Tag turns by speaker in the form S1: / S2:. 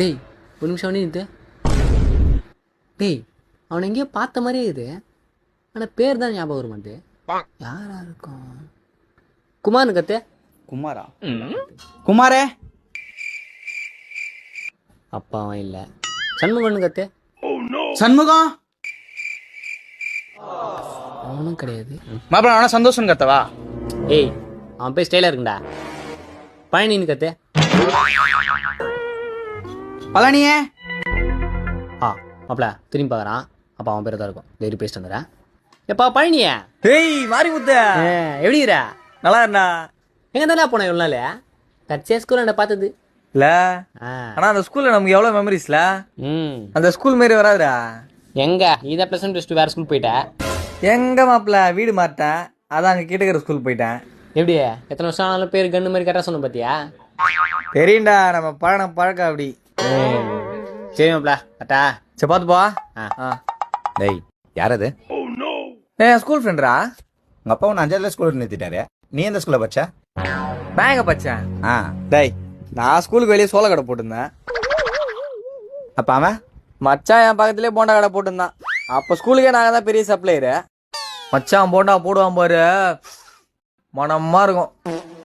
S1: டேய் ஒரு நிமிஷம் அவனே இது. டேய் அவனை எங்கேயோ பார்த்த மாதிரியே இது. ஆனால் பேர் தான் ஞாபகம் வர மாட்டே. யாரா இருக்கும்? குமார்னு கத்து.
S2: குமாரா? குமாரே
S1: அப்பாவும் இல்லை. சண்முகன்னு கத்து.
S2: சண்முகம்
S1: அவனும் கிடையாது.
S2: மாப்பிள்ள அவனா சந்தோஷம் கத்தவா?
S1: ஏய் அவன் போய் ஸ்டைலாக இருக்குண்டா. பழனின்னு கத்து.
S2: பழனியே.
S1: மாப்பிள்ள திரும்பி பார்க்குறான். அப்போ அவன் பேர் தான் இருக்கும். டெய்லி பேசிட்டு வந்துடுறேன். எப்பா பழனியா?
S3: டேய் மாரிமுத்து
S1: எப்படிங்கிறா?
S3: நல்லா இருந்தா?
S1: எங்கே தானே போனேன் இவ்வளோ நாள்? கட்சியா ஸ்கூல் என்ன பார்த்தது
S3: இல்ல. ஆனா அந்த ஸ்கூல்ல நமக்கு எவ்வளவு மெமரிஸ்ல. அந்த ஸ்கூல் மாரி வராதுடா.
S1: எங்க இதை ப்ளஸ் ஒன் ப்ளஸ் டூ வேறு ஸ்கூல் போயிட்டேன்.
S3: எங்க மாப்பிள்ள வீடு மாட்டேன். அதான் அங்க கிட்டக்கிற ஸ்கூல் போயிட்டேன்.
S1: எப்படி எத்தனை வருஷம் ஆனாலும் பேர் கண்ணு மாதிரி கரெக்டாக சொன்ன பார்த்தியா?
S3: தெரியும்டா நம்ம பழக்கம் அப்படி.
S1: சரி மாப்பிள்ள கரெக்டா.
S3: சரி பார்த்துப்பா.
S4: டேய் யார் அது?
S3: ஸ்கூல் ஃப்ரெண்டா.
S4: உங்க அப்பா உன்னை 5th ஸ்கூல்ல நிறுத்திட்டாரு. நீ எந்த ஸ்கூல்ல படிச்ச?
S3: நான் எங்க படிச்சேன்?
S4: ஆ
S3: டேய் நான் ஸ்கூலுக்கு வெளியே சோள கடை போட்டிருந்தேன்.
S4: அப்ப அவன்
S3: மச்சான் என் பக்கத்துலேயே போண்டா கடை போட்டிருந்தான். அப்போ ஸ்கூலுக்கே நாங்கள் தான் பெரிய சப்ளையரு. மச்சான் போண்டா போடுவான் பாரு, மனமா இருக்கும்.